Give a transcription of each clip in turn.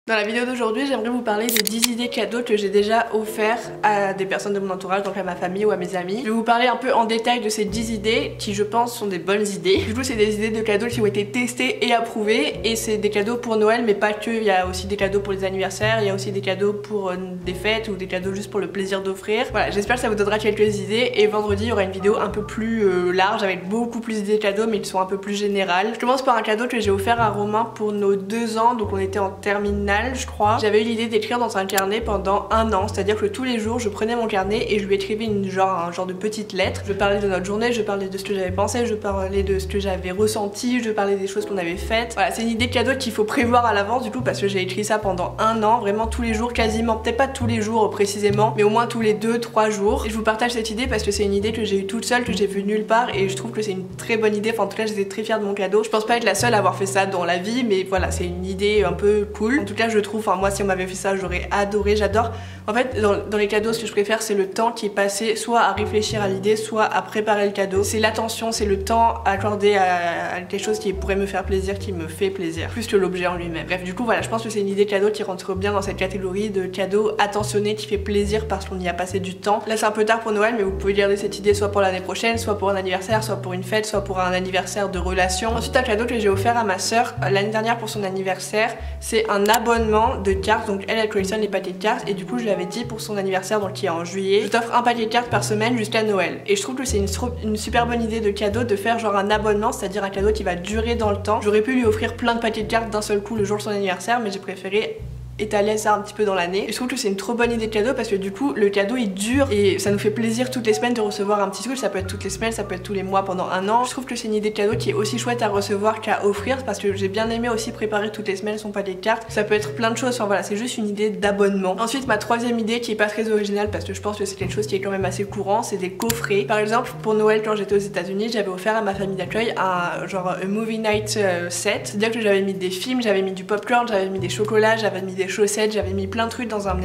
Dans la vidéo d'aujourd'hui, j'aimerais vous parler des 10 idées cadeaux que j'ai déjà offert à des personnes de mon entourage, donc à ma famille ou à mes amis. Je vais vous parler un peu en détail de ces 10 idées qui, je pense, sont des bonnes idées. Du coup, c'est des idées de cadeaux qui ont été testées et approuvées, et c'est des cadeaux pour Noël, mais pas que. Il y a aussi des cadeaux pour les anniversaires, il y a aussi des cadeaux pour des fêtes ou des cadeaux juste pour le plaisir d'offrir. Voilà, j'espère que ça vous donnera quelques idées, et vendredi, il y aura une vidéo un peu plus large avec beaucoup plus d'idées cadeaux, mais qui sont un peu plus générales. Je commence par un cadeau que j'ai offert à Romain pour nos 2 ans, donc on était en terminale, je crois. J'avais eu l'idée d'écrire dans un carnet pendant 1 an, c'est-à-dire que tous les jours je prenais mon carnet et je lui écrivais un genre de petite lettre. Je parlais de notre journée, je parlais de ce que j'avais pensé, je parlais de ce que j'avais ressenti, je parlais des choses qu'on avait faites. Voilà, c'est une idée cadeau qu'il faut prévoir à l'avance du coup, parce que j'ai écrit ça pendant 1 an, vraiment tous les jours, quasiment, peut-être pas tous les jours précisément, mais au moins tous les 2-3 jours. Et je vous partage cette idée parce que c'est une idée que j'ai eue toute seule, que j'ai vue nulle part, et je trouve que c'est une très bonne idée. Enfin, en tout cas, j'étais très fière de mon cadeau. Je pense pas être la seule à avoir fait ça dans la vie, mais voilà, c'est une idée un peu cool. En tout cas, je trouve, enfin moi, si on m'avait fait ça, j'aurais adoré. J'adore. En fait, dans les cadeaux, ce que je préfère, c'est le temps qui est passé soit à réfléchir à l'idée, soit à préparer le cadeau. C'est l'attention, c'est le temps accordé à quelque chose qui pourrait me faire plaisir, qui me fait plaisir, plus que l'objet en lui-même. Bref, du coup, voilà, je pense que c'est une idée cadeau qui rentre bien dans cette catégorie de cadeau attentionné qui fait plaisir parce qu'on y a passé du temps. Là, c'est un peu tard pour Noël, mais vous pouvez garder cette idée soit pour l'année prochaine, soit pour un anniversaire, soit pour une fête, soit pour un anniversaire de relation. Ensuite, un cadeau que j'ai offert à ma soeur l'année dernière pour son anniversaire, c'est un abonnement de cartes. Donc elle collectionne les paquets de cartes, et du coup je lui avais dit pour son anniversaire, donc qui est en juillet, je t'offre un paquet de cartes par semaine jusqu'à Noël. Et je trouve que c'est une super bonne idée de cadeau de faire genre un abonnement, c'est-à-dire un cadeau qui va durer dans le temps. J'aurais pu lui offrir plein de paquets de cartes d'un seul coup le jour de son anniversaire, mais j'ai préféré étaler ça un petit peu dans l'année. Et je trouve que c'est une trop bonne idée de cadeau parce que du coup le cadeau il dure et ça nous fait plaisir toutes les semaines de recevoir un petit truc. Ça peut être toutes les semaines, ça peut être tous les mois pendant 1 an. Je trouve que c'est une idée de cadeau qui est aussi chouette à recevoir qu'à offrir, parce que j'ai bien aimé aussi préparer toutes les semaines son paquet de cartes. Ça peut être plein de choses, enfin voilà, c'est juste une idée d'abonnement. Ensuite, ma 3e idée qui est pas très originale parce que je pense que c'est quelque chose qui est quand même assez courant, c'est des coffrets. Par exemple, pour Noël, quand j'étais aux États-Unis, j'avais offert à ma famille d'accueil un movie night set, c'est-à-dire que j'avais mis des films, j'avais mis du popcorn, j'avais mis des chocolats, j'avais mis des chaussettes, j'avais mis plein de trucs dans un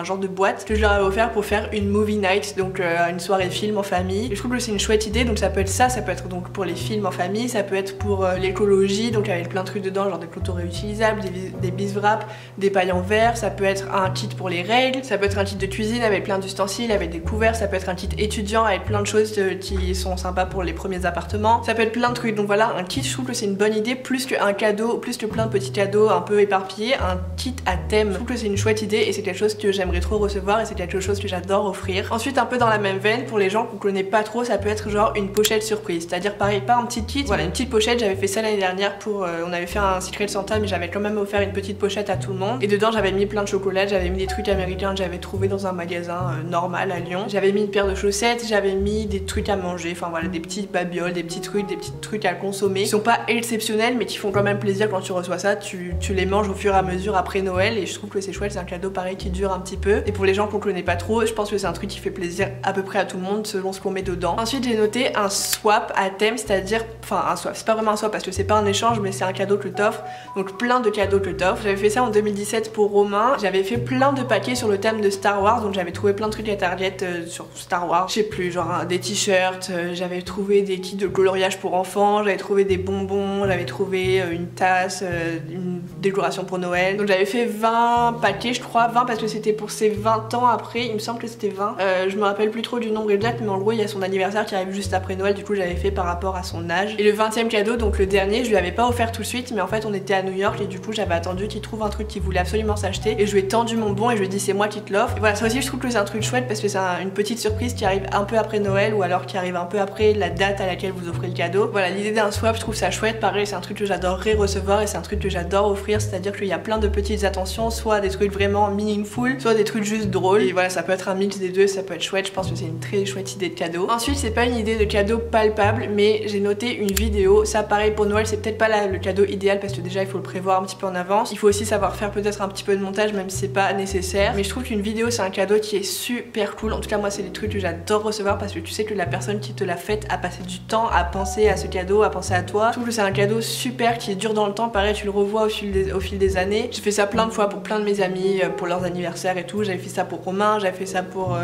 genre de boîte que je leur avais offert pour faire une movie night, donc une soirée film en famille. Et je trouve que c'est une chouette idée, donc ça peut être ça peut être donc pour les films en famille, ça peut être pour l'écologie, donc avec plein de trucs dedans, genre des couteaux réutilisables, des biswraps, des pailles en verre, ça peut être un kit pour les règles, ça peut être un kit de cuisine avec plein d'ustensiles, avec des couverts, ça peut être un kit étudiant avec plein de choses qui sont sympas pour les premiers appartements, ça peut être plein de trucs. Donc voilà, un kit, je trouve que c'est une bonne idée, plus qu'un cadeau, plus que plein de petits cadeaux un peu éparpillés, un kit à thème. Je trouve que c'est une chouette idée et c'est quelque chose que j'aimerais trop recevoir, et c'est quelque chose que j'adore offrir. Ensuite, un peu dans la même veine, pour les gens qu'on connaît pas trop, ça peut être genre une pochette surprise, c'est-à-dire pareil, pas un petit kit, voilà, une petite pochette. J'avais fait ça l'année dernière pour on avait fait un Secret Santa, mais j'avais quand même offert une petite pochette à tout le monde, et dedans j'avais mis plein de chocolat, j'avais mis des trucs américains que j'avais trouvé dans un magasin normal à Lyon, j'avais mis une paire de chaussettes, j'avais mis des trucs à manger, enfin voilà, des petites babioles, des petits trucs à consommer qui sont pas exceptionnels mais qui font quand même plaisir. Quand tu reçois ça, tu les manges au fur et à mesure après Noël, et je trouve que c'est chouette. C'est un cadeau pareil qui dure un petit peu, et pour les gens qu'on connaît pas trop, je pense que c'est un truc qui fait plaisir à peu près à tout le monde selon ce qu'on met dedans. Ensuite, j'ai noté un swap à thème, c'est-à-dire, enfin un swap, c'est pas vraiment un swap parce que c'est pas un échange, mais c'est un cadeau que t'offres, donc plein de cadeaux que t'offres. J'avais fait ça en 2017 pour Romain, j'avais fait plein de paquets sur le thème de Star Wars, donc j'avais trouvé plein de trucs à Target sur Star Wars, je sais plus, genre des t-shirts, j'avais trouvé des kits de coloriage pour enfants, j'avais trouvé des bonbons, j'avais trouvé une tasse, une décoration pour Noël, donc j'avais fait 20 paquets, je crois, 20 parce que c'était pour ses 20 ans après, il me semble que c'était 20. Je me rappelle plus trop du nombre exact, mais en gros il y a son anniversaire qui arrive juste après Noël, du coup j'avais fait par rapport à son âge. Et le 20e cadeau, donc le dernier, je lui avais pas offert tout de suite, mais en fait on était à New York et du coup j'avais attendu qu'il trouve un truc qu'il voulait absolument s'acheter, et je lui ai tendu mon bon et je lui ai dit c'est moi qui te l'offre. Et voilà, ça aussi je trouve que c'est un truc chouette parce que c'est une petite surprise qui arrive un peu après Noël, ou alors qui arrive un peu après la date à laquelle vous offrez le cadeau. Voilà, l'idée d'un swap, je trouve ça chouette. Pareil, c'est un truc que j'adorerais recevoir et c'est un truc que j'adore offrir, c'est-à-dire qu'il y a plein de petites attentions, soit des trucs vraiment meaningful, soit des trucs juste drôles, et voilà, ça peut être un mix des deux, ça peut être chouette. Je pense que c'est une très chouette idée de cadeau. Ensuite, c'est pas une idée de cadeau palpable, mais j'ai noté une vidéo. Ça pareil pour Noël, c'est peut-être pas le cadeau idéal parce que déjà il faut le prévoir un petit peu en avance, il faut aussi savoir faire peut-être un petit peu de montage même si c'est pas nécessaire, mais je trouve qu'une vidéo c'est un cadeau qui est super cool. En tout cas moi c'est des trucs que j'adore recevoir parce que tu sais que la personne qui te l'a faite a passé du temps à penser à ce cadeau, à penser à toi. Je trouve que c'est un cadeau super qui dure dans le temps, pareil tu le revois au fil des années. J'ai fait ça plein de fois pour plein de mes amis, pour leurs anniversaires et tout. J'avais fait ça pour Romain, j'avais fait ça pour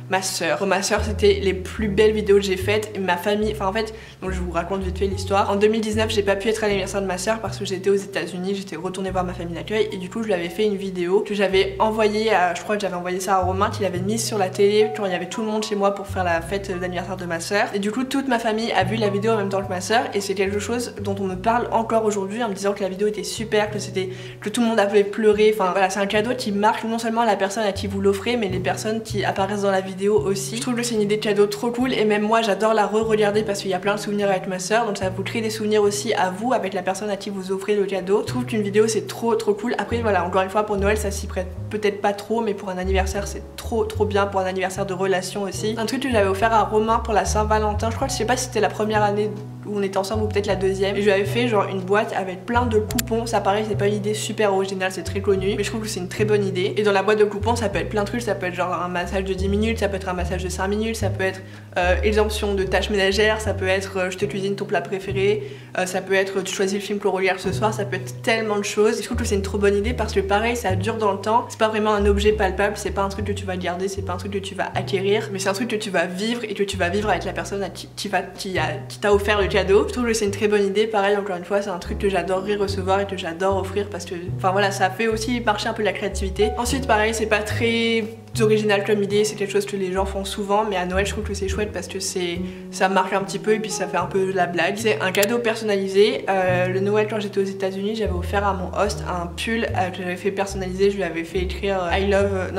ma soeur. Pour ma soeur, c'était les plus belles vidéos que j'ai faites. Et ma famille, enfin en fait, donc je vous raconte vite fait l'histoire. En 2019, j'ai pas pu être à l'anniversaire de ma soeur parce que j'étais aux États-Unis, j'étais retournée voir ma famille d'accueil et du coup je lui avais fait une vidéo que j'avais envoyée à, je crois que j'avais envoyé ça à Romain, qu'il avait mise sur la télé quand il y avait tout le monde chez moi pour faire la fête d'anniversaire de ma soeur. Et du coup toute ma famille a vu la vidéo en même temps que ma soeur et c'est quelque chose dont on me parle encore aujourd'hui en me disant que la vidéo était super, que tout le monde avait pleuré. Enfin voilà, c'est un cadeau qui marque non seulement la personne à qui vous l'offrez mais les personnes qui apparaissent dans la vidéo aussi. Je trouve que c'est une idée de cadeau trop cool et même moi j'adore la re-regarder parce qu'il y a plein de souvenirs avec ma soeur, donc ça vous crée des souvenirs aussi à vous avec la personne à qui vous offrez le cadeau. Je trouve qu'une vidéo c'est trop cool. Après voilà, encore une fois pour Noël ça s'y prête peut-être pas trop, mais pour un anniversaire c'est trop bien, pour un anniversaire de relation aussi. Un truc que j'avais offert à Romain pour la Saint-Valentin, je crois que je sais pas si c'était la première année où on était ensemble ou peut-être la deuxième, et je lui avais fait genre une boîte avec plein de coupons. Ça paraît c'est pas une idée super originale, c'est très connu, mais je trouve que c'est une très bonne idée. Et dans la boîte de coupons ça peut être plein de trucs, ça peut être genre un massage de 10 minutes, ça peut être un massage de 5 minutes, ça peut être exemption de tâches ménagères, ça peut être je te cuisine ton plat préféré, ça peut être tu choisis le film qu'on regarde ce soir, ça peut être tellement de choses. Je trouve que c'est une trop bonne idée parce que pareil ça dure dans le temps, c'est pas vraiment un objet palpable, c'est pas un truc que tu vas garder, c'est pas un truc que tu vas acquérir, mais c'est un truc que tu vas vivre et que tu vas vivre avec la personne à qui t'a offert le cadeau. Je trouve que c'est une très bonne idée. Pareil encore une fois c'est un truc que j'adorerais recevoir et que j'adore offrir parce que enfin voilà, ça fait aussi marcher un peu la créativité. Ensuite pareil c'est pas très original comme idée, c'est quelque chose que les gens font souvent, mais à Noël je trouve que c'est chouette parce que ça marque un petit peu et puis ça fait un peu la blague. C'est un cadeau personnalisé. Le Noël quand j'étais aux États-Unis j'avais offert à mon host un pull que j'avais fait personnaliser, je lui avais fait écrire I love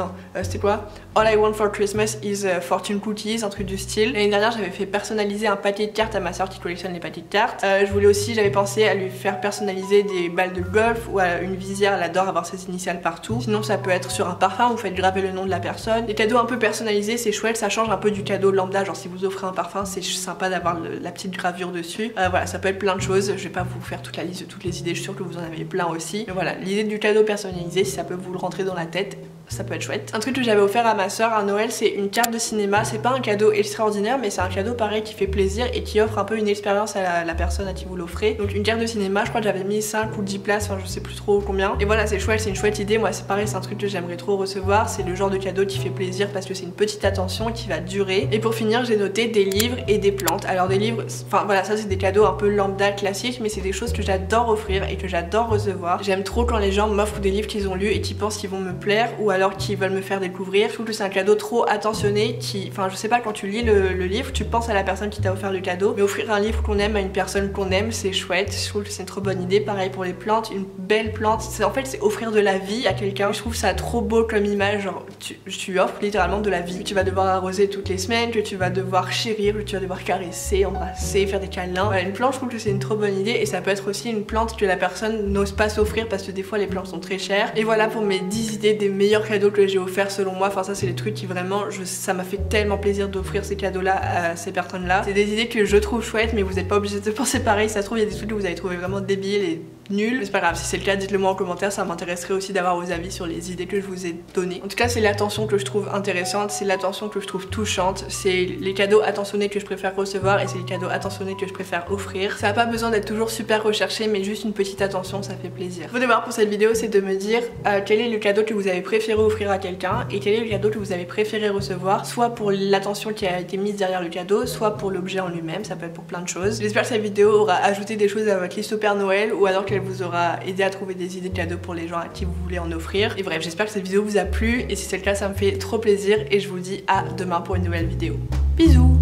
c'était quoi, All I want for Christmas is fortune cookies, un truc du style. L'année dernière j'avais fait personnaliser un paquet de cartes à ma soeur qui collectionne les paquets de cartes. J'avais pensé à lui faire personnaliser des balles de golf ou à une visière, elle adore avoir ses initiales partout. Sinon ça peut être sur un parfum, vous faites graver le nom de la personne. Les cadeaux un peu personnalisés c'est chouette, ça change un peu du cadeau lambda, genre si vous offrez un parfum c'est sympa d'avoir la petite gravure dessus. Voilà, ça peut être plein de choses, je vais pas vous faire toute la liste de toutes les idées, je suis sûre que vous en avez plein aussi. Mais voilà, l'idée du cadeau personnalisé, si ça peut vous le rentrer dans la tête, ça peut être chouette. Un truc que j'avais offert à ma soeur à Noël c'est une carte de cinéma. C'est pas un cadeau extraordinaire mais c'est un cadeau pareil qui fait plaisir et qui offre un peu une expérience à la personne à qui vous l'offrez. Donc une carte de cinéma, je crois que j'avais mis 5 ou 10 places, enfin je sais plus trop combien. Et voilà, c'est chouette, c'est une chouette idée. Moi c'est pareil, c'est un truc que j'aimerais trop recevoir. C'est le genre de cadeau qui fait plaisir parce que c'est une petite attention qui va durer. Et pour finir j'ai noté des livres et des plantes. Alors des livres, enfin voilà, ça c'est des cadeaux un peu lambda classiques mais c'est des choses que j'adore offrir et que j'adore recevoir. J'aime trop quand les gens m'offrent des livres qu'ils ont lus et qui pensent qu'ils vont me plaire ou alors qui veulent me faire découvrir. Je trouve que c'est un cadeau trop attentionné enfin je sais pas, quand tu lis le livre tu penses à la personne qui t'a offert le cadeau, mais offrir un livre qu'on aime à une personne qu'on aime c'est chouette. Je trouve que c'est une trop bonne idée. Pareil pour les plantes, une belle plante, en fait c'est offrir de la vie à quelqu'un. Je trouve ça trop beau comme image, genre tu offres littéralement de la vie que tu vas devoir arroser toutes les semaines, que tu vas devoir chérir, que tu vas devoir caresser, embrasser, faire des câlins. Voilà, une plante je trouve que c'est une trop bonne idée et ça peut être aussi une plante que la personne n'ose pas s'offrir parce que des fois les plantes sont très chères. Et voilà pour mes 10 idées des meilleurs cadeaux que j'ai offerts selon moi. Enfin ça c'est les trucs qui vraiment, ça m'a fait tellement plaisir d'offrir ces cadeaux là à ces personnes là. C'est des idées que je trouve chouettes mais vous n'êtes pas obligé de penser pareil. Ça se trouve il y a des trucs que vous avez trouvé vraiment débiles et nuls, mais c'est pas grave, si c'est le cas dites-le moi en commentaire, ça m'intéresserait aussi d'avoir vos avis sur les idées que je vous ai données. En tout cas c'est l'attention que je trouve intéressante, c'est l'attention que je trouve touchante, c'est les cadeaux attentionnés que je préfère recevoir et c'est les cadeaux attentionnés que je préfère offrir. Ça n'a pas besoin d'être toujours super recherché mais juste une petite attention ça fait plaisir. Vos devoirs pour cette vidéo c'est de me dire quel est le cadeau que vous avez préféré offrir à quelqu'un et quel est le cadeau que vous avez préféré recevoir, soit pour l'attention qui a été mise derrière le cadeau, soit pour l'objet en lui-même, ça peut être pour plein de choses. J'espère que cette vidéo aura ajouté des choses à votre liste au Père Noël ou alors qu'elle vous aura aidé à trouver des idées de cadeaux pour les gens à qui vous voulez en offrir. Et bref, j'espère que cette vidéo vous a plu et si c'est le cas ça me fait trop plaisir et je vous dis à demain pour une nouvelle vidéo. Bisous.